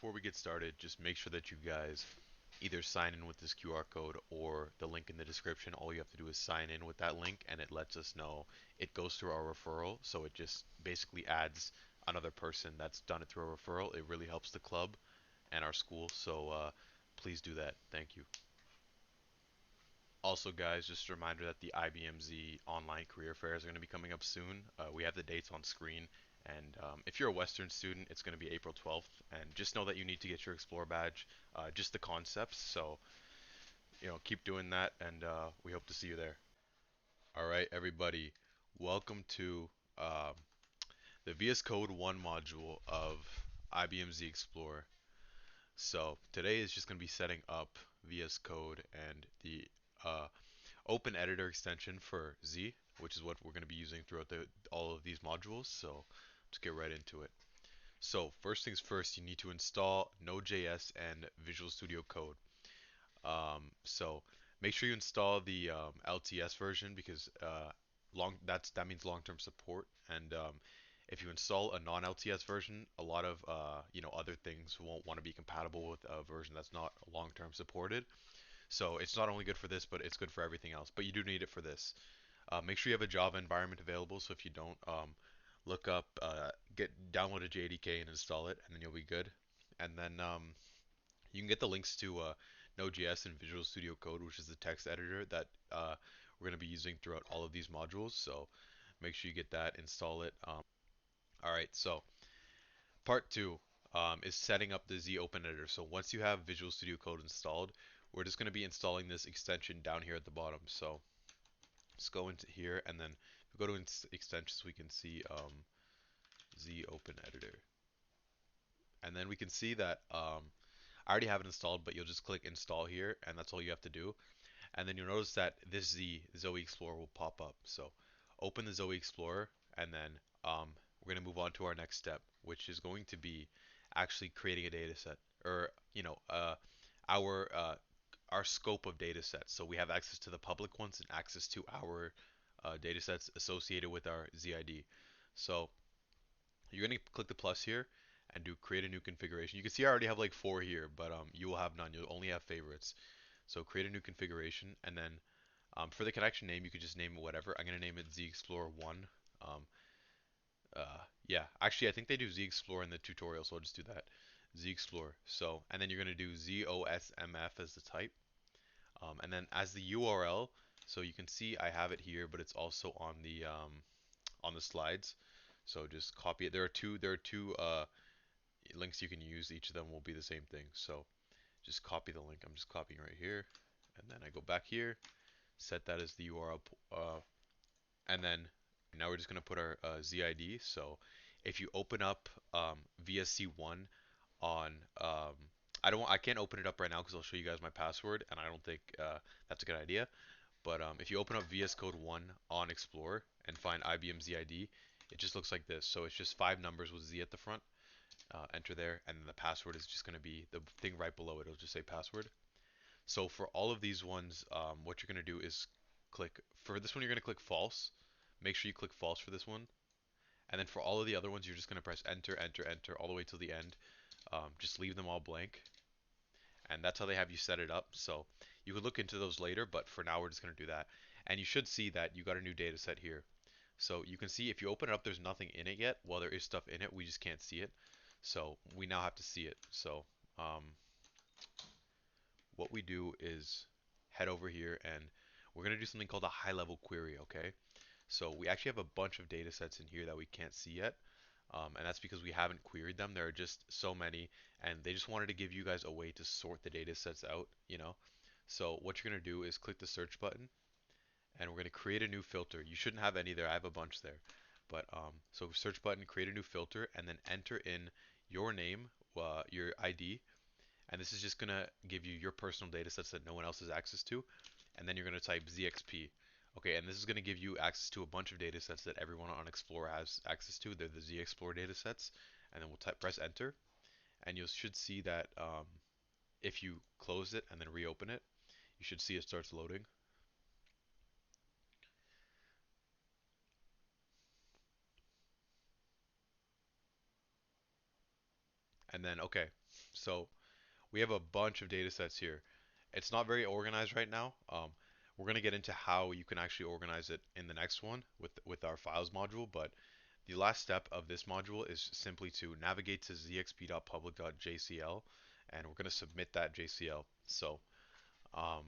before we get started, just make sure that you guys either sign in with this QR code or the link in the description. All you have to do is sign in with that link and it lets us know it goes through our referral. So it just basically adds another person that's done it through a referral. It really helps the club and our school. So please do that. Thank you. Also, guys, just a reminder that the IBM Z online career fairs are going to be coming up soon. We have the dates on screen, and if you're a Western student, it's going to be April 12th. And just know that you need to get your Xplore badge, just the concepts. So, keep doing that, and we hope to see you there. All right, everybody, welcome to the VS Code 1 module of IBM Z Explorer. So today is just going to be setting up VS Code and the uh, open editor extension for Z, which is what we're going to be using throughout all of these modules. So let's get right into it. So first things first, you need to install Node.js and Visual Studio Code. So make sure you install the LTS version because that means long-term support. And if you install a non-LTS version, a lot of other things won't want to be compatible with a version that's not long-term supported. So it's not only good for this, but it's good for everything else. But you do need it for this. Make sure you have a Java environment available. So if you don't, look up, download a JDK and install it, and then you'll be good. And then you can get the links to Node.js and Visual Studio Code, which is the text editor that we're going to be using throughout all of these modules. So make sure you get that, install it. All right, so part two is setting up the Z Open Editor. So once you have Visual Studio Code installed, we're just going to be installing this extension down here at the bottom. So let's go into here, and then if we go to extensions, we can see Z Open Editor. And then we can see that I already have it installed, but you'll just click install here, and that's all you have to do. And then you'll notice that this Zowe Explorer will pop up. So open the Zowe Explorer, and then we're going to move on to our next step, which is going to be actually creating a data set, or our our scope of data sets. So we have access to the public ones and access to our data sets associated with our ZID. So you're going to click the plus here and do create a new configuration. You can see I already have like 4 here, but you will have none. You'll only have favorites. So create a new configuration, and then for the connection name, you could just name it whatever. I'm going to name it Z Explorer 1. Um, yeah, actually, I think they do Z Explorer in the tutorial, so I'll just do that. Z Explorer. So, and then you're going to do ZOSMF as the type. And then as the URL, so you can see I have it here, but it's also on the slides. So just copy it. There are two links you can use. Each of them will be the same thing. So just copy the link. I'm just copying right here, and then I go back here, set that as the URL, and then now we're just gonna put our ZID. So if you open up VSC1 on I can't open it up right now because I'll show you guys my password, and I don't think that's a good idea. But if you open up VS Code 1 on Explorer and find IBM ZID, it just looks like this. So it's just 5 numbers with Z at the front. Enter there, and then the password is just going to be the thing right below it. It'll just say password. So for all of these ones, what you're going to do is for this one, you're going to click false. Make sure you click false for this one. And then for all of the other ones, you're just going to press enter, enter, enter all the way till the end. Just leave them all blank. And that's how they have you set it up. So you could look into those later, but for now, we're just going to do that. And you should see that you got a new data set here. So you can see if you open it up, there's nothing in it yet. Well, there is stuff in it. We just can't see it. So we now have to see it. So what we do is head over here, and we're going to do something called a high level query, okay? So we actually have a bunch of data sets in here that we can't see yet. And that's because we haven't queried them. There are just so many, and they just wanted to give you guys a way to sort the data sets out. So what you're going to do is click the search button, and we're going to create a new filter. You shouldn't have any there. I have a bunch there. But so search button, create a new filter, and then enter in your name, your ID, and this is just going to give you your personal data sets that no one else has access to. And then you're going to type ZXP. Okay, and this is going to give you access to a bunch of data sets that everyone on Explorer has access to. They're the ZXplore data sets. And then we'll press enter. And you should see that if you close it and then reopen it, you should see it starts loading. And then, okay. So we have a bunch of data sets here. It's not very organized right now. We're going to get into how you can actually organize it in the next one with our files module, but the last step of this module is simply to navigate to zxp.public.jcl, and we're going to submit that JCL. So um,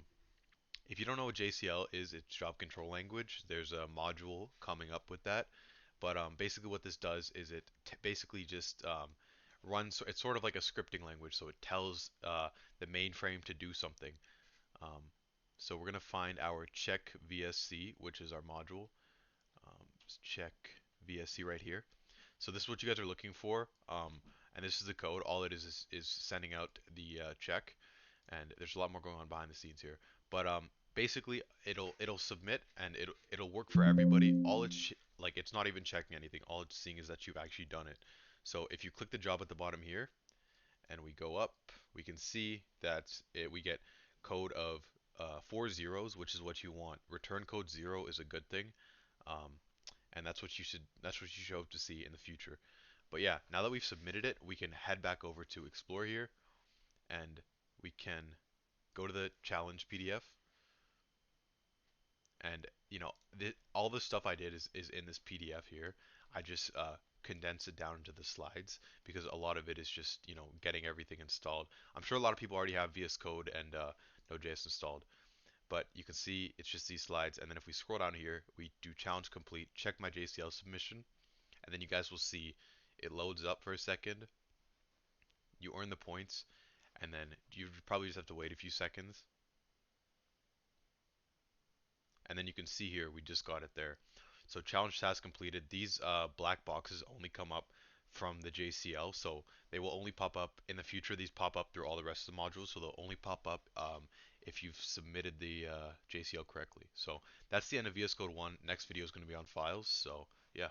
if you don't know what JCL is, it's job control language. There's a module coming up with that. But basically, what this does is it basically just runs. It's sort of like a scripting language, so it tells the mainframe to do something. Um, so we're gonna find our check VSC, which is our module. Check VSC right here. So this is what you guys are looking for, and this is the code. All it is sending out the check, and there's a lot more going on behind the scenes here. But basically, it'll submit and it'll work for everybody. All it's like it's not even checking anything. All it's seeing is that you've actually done it. So if you click the job at the bottom here and we go up, we can see that we get code of 4 zeros, which is what you want. Return code 0 is a good thing, um, and that's what you should hope to see in the future. But yeah, now that we've submitted it, we can head back over to Xplore here, and we can go to the challenge PDF, and all the stuff I did is in this PDF here. I just condense it down into the slides because a lot of it is just getting everything installed. I'm sure a lot of people already have VS Code and Node.js installed, but you can see it's just these slides. And then if we scroll down here, we do challenge complete, check my JCL submission, and then you guys will see it loads up for a second. You earn the points, and then you probably just have to wait a few seconds, and then you can see here we just got it there. So challenge task completed. These black boxes only come up from the JCL, so they will only pop up in the future. These pop up through all the rest of the modules, so they'll only pop up if you've submitted the JCL correctly. So that's the end of VS Code 1. Next video is going to be on files. So yeah.